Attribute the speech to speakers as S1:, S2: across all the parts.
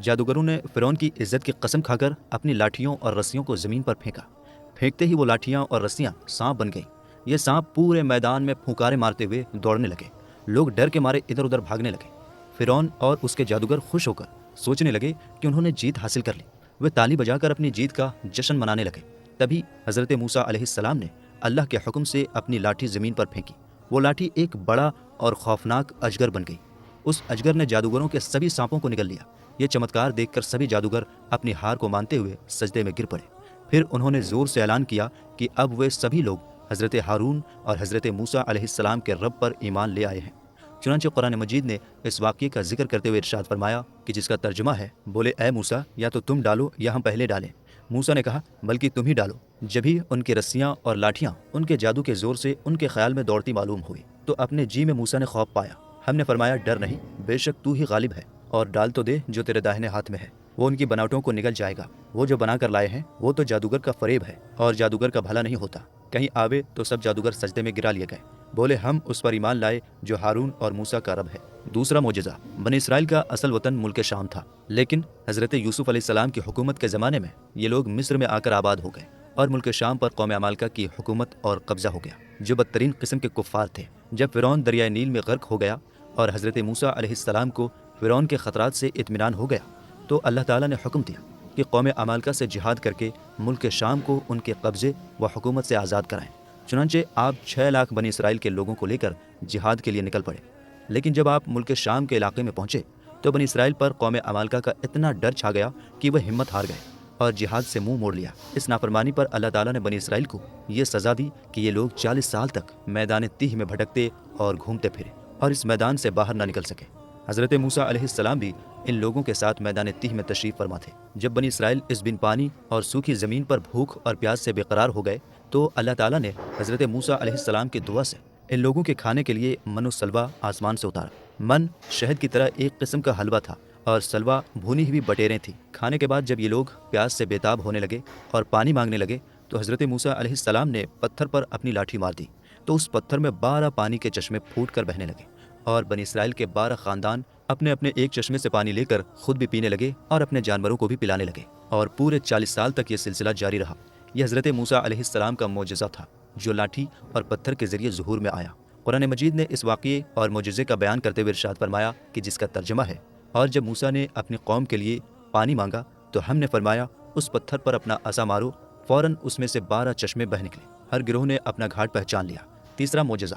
S1: جادوگروں نے فرعون کی عزت کی قسم کھا کر اپنی لاٹھیوں اور رسیوں کو زمین پر پھینکا۔ پھینکتے ہی وہ لاٹھیاں اور رسیاں سانپ بن گئیں۔ یہ سانپ پورے میدان میں پھونکارے مارتے ہوئے دوڑنے لگے۔ لوگ ڈر کے مارے ادھر ادھر بھاگنے لگے۔ فرعون اور اس کے جادوگر خوش ہو کر سوچنے لگے کہ انہوں نے جیت حاصل کر لی۔ وہ تالی بجا کر اپنی جیت کا جشن منانے لگے۔ تبھی حضرت موسیٰ علیہ السلام نے اللہ کے حکم سے اپنی لاٹھی زمین پر پھینکی۔ وہ لاٹھی ایک بڑا اور خوفناک اجگر بن گئی۔ اس اجگر نے جادوگروں کے سبھی سانپوں کو نگل لیا۔ یہ چمتکار دیکھ کر سبھی جادوگر اپنی ہار کو مانتے ہوئے سجدے میں گر پڑے۔ پھر انہوں نے زور سے اعلان کیا کہ اب وہ سبھی لوگ حضرت ہارون اور حضرت موسیٰ علیہ السلام کے رب پر ایمان لے آئے ہیں۔ چنانچہ قرآن مجید نے اس واقعے کا ذکر کرتے ہوئے ارشاد فرمایا کہ جس کا ترجمہ ہے، بولے اے موسیٰ یا تو تم ڈالو یا ہم پہلے ڈالیں۔ موسیٰ نے کہا بلکہ تم ہی ڈالو۔ جبھی ان کی رسیاں اور لاٹھیاں ان کے جادو کے زور سے ان کے خیال میں دوڑتی معلوم ہوئی تو اپنے جی میں موسیٰ نے خوف پایا۔ ہم نے فرمایا ڈر نہیں، بے شک تو ہی غالب ہے، اور ڈال تو دے جو تیرے داہنے ہاتھ میں ہے، وہ ان کی بناوٹوں کو نگل جائے گا۔ وہ جو بنا کر لائے ہیں وہ تو جادوگر کا فریب ہے، اور جادوگر کا بھلا نہیں ہوتا۔ کہیں آوے تو سب جادوگر سجدے میں گرا لیے گئے۔ بولے ہم اس پر ایمان لائے جو ہارون اور موسیٰ کا رب ہے۔ دوسرا معجزہ، بنی اسرائیل کا اصل وطن ملک شام تھا، لیکن حضرت یوسف علیہ السلام کی حکومت کے زمانے میں یہ لوگ مصر میں آ کر آباد ہو گئے، اور ملک شام پر قوم عمالقہ کی حکومت اور قبضہ ہو گیا، جو بدترین قسم کے کفار تھے۔ جب فرعون دریائے نیل میں غرق ہو گیا اور حضرت موسیٰ علیہ السلام کو فرعون کے خطرات سے اطمینان ہو گیا تو اللہ تعالیٰ نے حکم دیا کہ قوم عمالقہ سے جہاد کر کے ملک شام کو ان کے قبضے و حکومت سے آزاد کرائیں۔ چنانچہ آپ 6 لاکھ بنی اسرائیل کے لوگوں کو لے کر جہاد کے لیے نکل پڑے۔ لیکن جب آپ ملک شام کے علاقے میں پہنچے تو بنی اسرائیل پر قوم عمالقہ کا اتنا ڈر چھا گیا کہ وہ ہمت ہار گئے اور جہاد سے منہ موڑ لیا۔ اس نافرمانی پر اللہ تعالیٰ نے بنی اسرائیل کو یہ سزا دی کہ یہ لوگ 40 سال تک میدان تیہ میں بھٹکتے اور گھومتے پھرے اور اس میدان سے باہر نہ نکل سکے۔ حضرت موسیٰ علیہ السلام بھی ان لوگوں کے ساتھ میدان تیہ میں تشریف فرما تھے۔ جب بنی اسرائیل اس بن پانی اور سوکھی زمین پر بھوک اور پیاس سے بے قرار ہو گئے تو اللہ تعالیٰ نے حضرت موسیٰ علیہ السلام کی دعا سے ان لوگوں کے کھانے کے لیے من و سلوا آسمان سے اتارا۔ من شہد کی طرح ایک قسم کا حلوہ تھا اور سلوا بھونی ہوئی بٹیریں تھیں۔ کھانے کے بعد جب یہ لوگ پیاس سے بےتاب ہونے لگے اور پانی مانگنے لگے تو حضرت موسیٰ علیہ السلام نے پتھر پر اپنی لاٹھی مار دی تو اس پتھر میں 12 پانی کے چشمے پھوٹ کر بہنے لگے، اور بنی اسرائیل کے 12 خاندان اپنے اپنے ایک چشمے سے پانی لے کر خود بھی پینے لگے اور اپنے جانوروں کو بھی پلانے لگے، اور پورے 40 سال تک یہ سلسلہ جاری رہا۔ یہ حضرت موسیٰ علیہ السلام کا معجزہ تھا جو لاٹھی اور پتھر کے ذریعے ظہور میں آیا۔ قرآن مجید نے اس واقعے اور معجزے کا بیان کرتے ہوئے ارشاد فرمایا کہ جس کا ترجمہ ہے، اور جب موسیٰ نے اپنی قوم کے لیے پانی مانگا تو ہم نے فرمایا اس پتھر پر اپنا عصا مارو، فوراً اس میں سے 12 چشمے بہہ نکلے۔ ہر گروہ نے اپنا گھاٹ پہچان لیا۔ تیسرا معجزہ،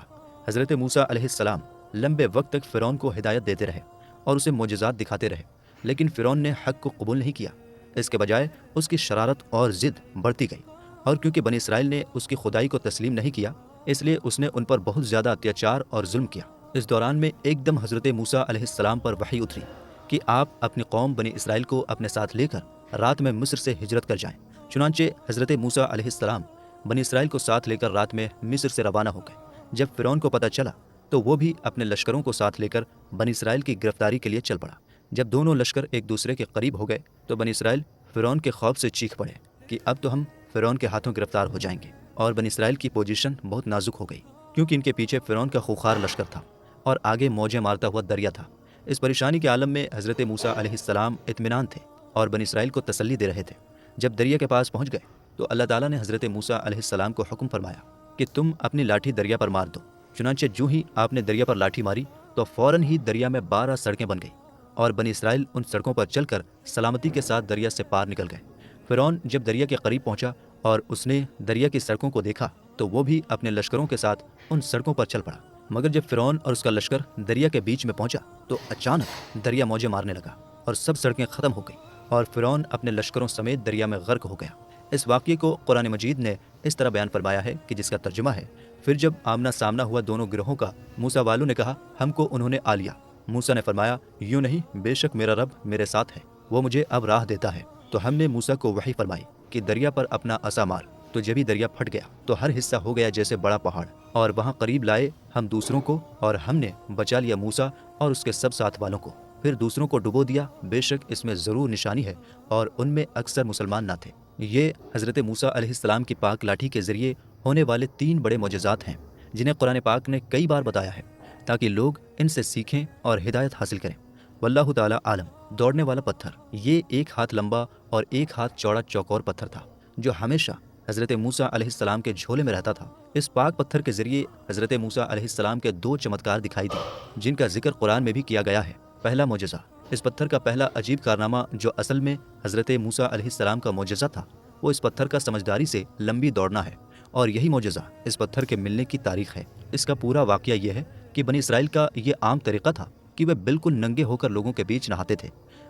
S1: حضرت موسیٰ علیہ السلام لمبے وقت تک فرعون کو ہدایت دیتے رہے اور اسے معجزات دکھاتے رہے، لیکن فرعون نے حق کو قبول نہیں کیا۔ اس کے بجائے اس کی شرارت اور ضد بڑھتی گئی، اور کیونکہ بنی اسرائیل نے اس کی خدائی کو تسلیم نہیں کیا اس لیے اس نے ان پر بہت زیادہ اتیاچار اور ظلم کیا۔ اس دوران میں ایک دم حضرت موسیٰ علیہ السلام پر وحی اتری کہ آپ اپنی قوم بنی اسرائیل کو اپنے ساتھ لے کر رات میں مصر سے ہجرت کر جائیں۔ چنانچہ حضرت موسیٰ علیہ السلام بنی اسرائیل کو ساتھ لے کر رات میں مصر سے روانہ ہو گئے۔ جب فرعون کو پتہ چلا تو وہ بھی اپنے لشکروں کو ساتھ لے کر بنی اسرائیل کی گرفتاری کے لیے چل پڑا۔ جب دونوں لشکر ایک دوسرے کے قریب ہو گئے تو بنی اسرائیل فرعون کے خوف سے چیخ پڑے کہ اب تو ہم فرعون کے ہاتھوں گرفتار ہو جائیں گے، اور بنی اسرائیل کی پوزیشن بہت نازک ہو گئی کیونکہ ان کے پیچھے فرعون کا خوخار لشکر تھا اور آگے موجیں مارتا ہوا دریا تھا۔ اس پریشانی کے عالم میں حضرت موسیٰ علیہ السلام اطمینان تھے اور بنی اسرائیل کو تسلی دے رہے تھے۔ جب دریا کے پاس پہنچ گئے تو اللہ تعالیٰ نے حضرت موسیٰ علیہ السلام کو حکم فرمایا کہ تم اپنی لاٹھی دریا پر مار دو۔ چنانچہ جو ہی آپ نے دریا پر لاٹھی ماری تو فوراً ہی دریا میں 12 سڑکیں بن گئیں، اور بنی اسرائیل ان سڑکوں پر چل کر سلامتی کے ساتھ دریا سے پار نکل گئے۔ فرعون جب دریا کے قریب پہنچا اور اس نے دریا کی سڑکوں کو دیکھا تو وہ بھی اپنے لشکروں کے ساتھ ان سڑکوں پر چل پڑا، مگر جب فرعون اور اس کا لشکر دریا کے بیچ میں پہنچا تو اچانک دریا موجیں مارنے لگا اور سب سڑکیں ختم ہو گئیں، اور فرعون اپنے لشکروں سمیت دریا میں غرق ہو گیا۔ اس واقعے کو قرآن مجید نے اس طرح بیان فرمایا ہے کہ جس کا ترجمہ ہے، پھر جب آمنا سامنا ہوا دونوں گروہوں کا، موسیٰ والوں نے کہا ہم کو انہوں نے آ لیا۔ موسیٰ نے فرمایا یوں نہیں، بے شک میرا رب میرے ساتھ ہے، وہ مجھے اب راہ دیتا ہے۔ تو ہم نے موسیٰ کو وحی فرمائی کہ دریا پر اپنا عصا مار، تو جب ہی دریا پھٹ گیا تو ہر حصہ ہو گیا جیسے بڑا پہاڑ، اور وہاں قریب لائے ہم دوسروں کو، اور ہم نے بچا لیا موسیٰ اور اس کے سب ساتھ والوں کو، پھر دوسروں کو ڈبو دیا، بے شک اس میں ضرور نشانی ہے، اور ان میں اکثر مسلمان نہ تھے۔ یہ حضرت موسیٰ علیہ السلام کی پاک لاٹھی کے ذریعے ہونے والے 3 بڑے معجزات ہیں جنہیں قرآن پاک نے کئی بار بتایا ہے تاکہ لوگ ان سے سیکھیں اور ہدایت حاصل کریں۔ واللہ تعالی عالم۔ دوڑنے والا پتھر یہ 1 ہاتھ لمبا اور 1 ہاتھ چوڑا چوکور پتھر تھا جو ہمیشہ حضرت موسیٰ علیہ السلام کے جھولے میں رہتا تھا۔ اس پاک پتھر کے ذریعے حضرت موسیٰ علیہ السلام کے 2 چمتکار دکھائی دیے جن کا ذکر قرآن میں بھی کیا گیا ہے۔ پہلا معجزہ، اس پتھر کا پہلا عجیب کارنامہ جو اصل میں حضرت موسیٰ علیہ السلام کا معجزہ تھا، وہ اس پتھر کا سمجھداری سے لمبی دوڑنا ہے، اور یہی معجزہ اس پتھر کے ملنے کی تاریخ ہے۔ اس کا پورا واقعہ یہ ہے کہ بنی اسرائیل کا یہ عام طریقہ تھا کہ وہ بالکل ننگے ہو کر لوگوں کے بیچ نہاتے تھے،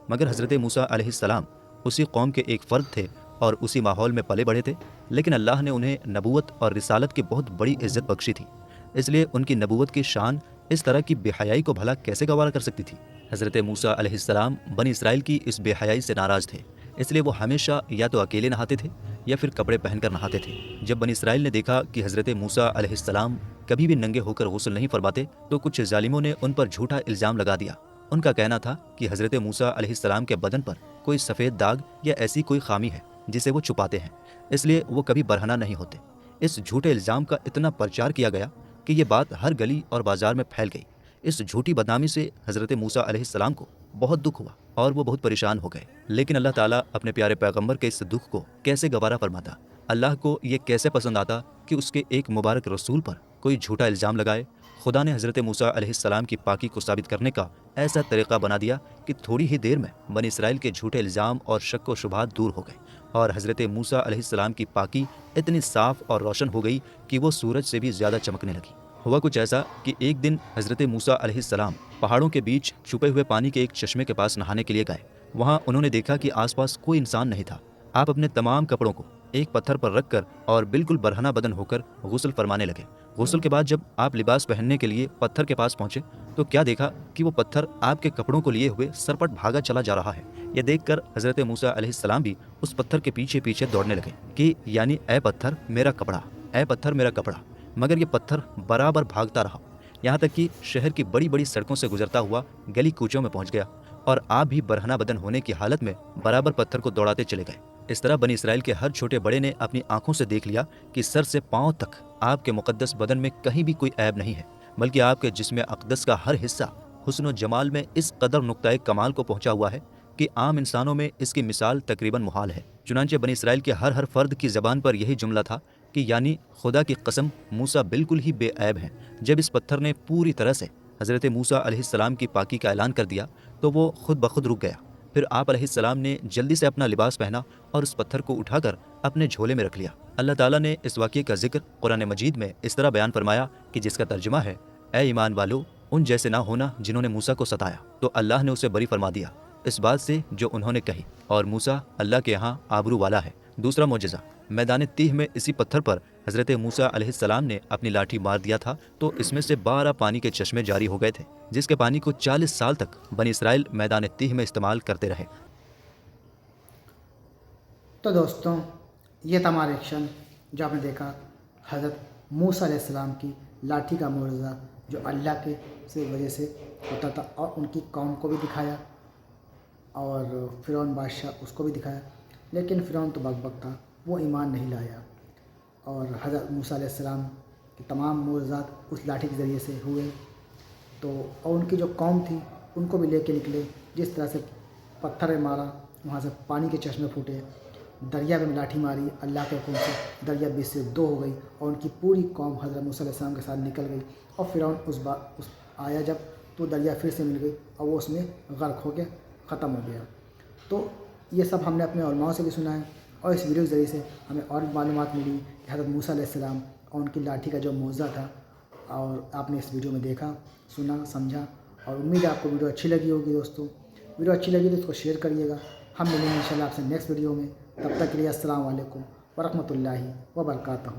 S1: مگر حضرت موسیٰ علیہ السلام اسی قوم کے ایک فرد تھے اور اسی ماحول میں پلے بڑھے تھے، لیکن اللہ نے انہیں نبوت اور رسالت کی بہت بڑی عزت بخشی تھی، اس لیے ان کی نبوت کی شان اس طرح کی بے حیائی کو بھلا کیسے گوارا کر سکتی تھی۔ حضرت موسیٰ علیہ السلام بنی اسرائیل کی اس بے حیائی سے ناراض تھے، اس لیے وہ ہمیشہ یا تو اکیلے نہاتے تھے یا پھر کپڑے پہن کر نہاتے تھے۔ جب بنی اسرائیل نے دیکھا کہ حضرت موسیٰ علیہ السلام کبھی بھی ننگے ہو کر غسل نہیں فرماتے تو کچھ ظالموں نے ان پر جھوٹا الزام لگا دیا۔ ان کا کہنا تھا کہ حضرت موسیٰ علیہ السلام کے بدن پر کوئی سفید داغ یا ایسی کوئی خامی ہے جسے وہ چھپاتے ہیں، اس لیے وہ کبھی برہنہ نہیں ہوتے۔ اس جھوٹے الزام کا اتنا پرچار کیا گیا کہ یہ بات ہر گلی اور بازار میں پھیل گئی۔ اس جھوٹی بدنامی سے حضرت موسیٰ علیہ السلام کو بہت دکھ ہوا اور وہ بہت پریشان ہو گئے، لیکن اللہ تعالیٰ اپنے پیارے پیغمبر کے اس دکھ کو کیسے گوارا فرماتا؟ اللہ کو یہ کیسے پسند آتا کہ اس کے ایک مبارک رسول پر کوئی جھوٹا الزام لگائے؟ خدا نے حضرت موسیٰ علیہ السلام کی پاکی کو ثابت کرنے کا ایسا طریقہ بنا دیا کہ تھوڑی ہی دیر میں بنی اسرائیل کے جھوٹے الزام اور شک و شبہات دور ہو گئے، اور حضرت موسیٰ علیہ السلام کی پاکی اتنی صاف اور روشن ہو گئی کہ وہ سورج سے بھی زیادہ چمکنے لگی۔ ہوا کچھ ایسا کہ ایک دن حضرت موسیٰ علیہ السلام پہاڑوں کے بیچ چھپے ہوئے پانی کے ایک چشمے کے پاس نہانے کے لیے گئے۔ وہاں انہوں نے دیکھا کہ آس پاس کوئی انسان نہیں تھا۔ آپ اپنے تمام کپڑوں کو ایک پتھر پر رکھ کر اور بالکل برہنہ بدن ہو کر غسل فرمانے لگے۔ غسل کے بعد جب آپ لباس پہننے کے لیے پتھر کے پاس پہنچے تو کیا دیکھا کہ وہ پتھر آپ کے کپڑوں کو لیے ہوئے سرپٹ بھاگا چلا جا رہا ہے۔ یہ دیکھ کر حضرت موسیٰ علیہ السلام بھی اس پتھر کے پیچھے پیچھے دوڑنے لگے کہ یعنی اے پتھر میرا کپڑا، اے پتھر میرا کپڑا، مگر یہ پتھر برابر بھاگتا رہا، یہاں تک کہ شہر کی بڑی بڑی سڑکوں سے گزرتا ہوا گلی کوچوں میں پہنچ گیا، اور آپ بھی برہنہ بدن ہونے کی حالت میں برابر پتھر کو دوڑاتے چلے گئے۔ اس طرح بنی اسرائیل کے ہر چھوٹے بڑے نے اپنی آنکھوں سے دیکھ لیا کہ سر سے پاؤں تک آپ کے مقدس بدن میں کہیں بھی کوئی عیب نہیں ہے، بلکہ آپ کے جسم اقدس کا ہر حصہ حسن و جمال میں اس قدر نقطۂ کمال کو پہنچا ہوا ہے کہ عام انسانوں میں اس کی مثال تقریباً محال ہے۔ چنانچہ بنی اسرائیل کے ہر فرد کی زبان پر یہی جملہ تھا کہ یعنی خدا کی قسم موسیٰ بالکل ہی بے عیب ہیں۔ جب اس پتھر نے پوری طرح سے حضرت موسیٰ علیہ السلام کی پاکی کا اعلان کر دیا تو وہ خود بخود رک گیا۔ پھر آپ علیہ السلام نے جلدی سے اپنا لباس پہنا اور اس پتھر کو اٹھا کر اپنے جھولے میں رکھ لیا۔ اللہ تعالیٰ نے اس واقعے کا ذکر قرآن مجید میں اس طرح بیان فرمایا کہ جس کا ترجمہ ہے، اے ایمان والو، ان جیسے نہ ہونا جنہوں نے موسیٰ کو ستایا، تو اللہ نے اسے بری فرما دیا اس بات سے جو انہوں نے کہی، اور موسیٰ اللہ کے ہاں آبرو والا ہے۔ دوسرا معجزہ، میدان تیہ میں اسی پتھر پر حضرت موسیٰ علیہ السلام نے اپنی لاٹھی مار دیا تھا تو اس میں سے 12 پانی کے چشمے جاری ہو گئے تھے، جس کے پانی کو 40 سال تک بنی اسرائیل میدان تیہ میں استعمال کرتے رہے۔
S2: تو دوستوں، یہ تھا ہمارا ایکشن جو آپ نے دیکھا حضرت موسیٰ علیہ السلام کی لاٹھی کا معجزہ جو اللہ کے سے وجہ سے ہوتا تھا، اور ان کی قوم کو بھی دکھایا اور فرعون بادشاہ اس کو بھی دکھایا، لیکن فرعون تو بک تھا، وہ ایمان نہیں لایا، اور حضرت موسیٰ علیہ السلام کے تمام معجزات اس لاٹھی کے ذریعے سے ہوئے۔ تو اور ان کی جو قوم تھی ان کو بھی لے کے نکلے، جس طرح سے پتھر میں مارا وہاں سے پانی کے چشمے پھوٹے، دریا میں لاٹھی ماری اللہ کے حکم سے دریا 20 سے 2 ہو گئی، اور ان کی پوری قوم حضرت موسیٰ علیہ السلام کے ساتھ نکل گئی، اور فرعون اس آیا جب تو دریا پھر سے مل گئی اور وہ اس میں غرق ہو کے ختم ہو گیا۔ تو یہ سب ہم نے اپنے علماء سے بھی سنا ہے، اور اس ویڈیو کے ذریعے سے ہمیں اور بھی معلومات ملی کہ حضرت موسیٰ علیہ السلام اور ان کی لاٹھی کا جو معجزہ تھا، اور آپ نے اس ویڈیو میں دیکھا، سنا، سمجھا، اور امید ہے آپ کو ویڈیو اچھی لگی ہوگی۔ دوستوں، ویڈیو اچھی لگی تو اس کو شیئر کریے گا۔ ہم ملیں گے انشاءاللہ آپ سے نیکسٹ ویڈیو میں، تب تک کے لیے السلام علیکم ورحمۃ اللہ وبرکاتہ۔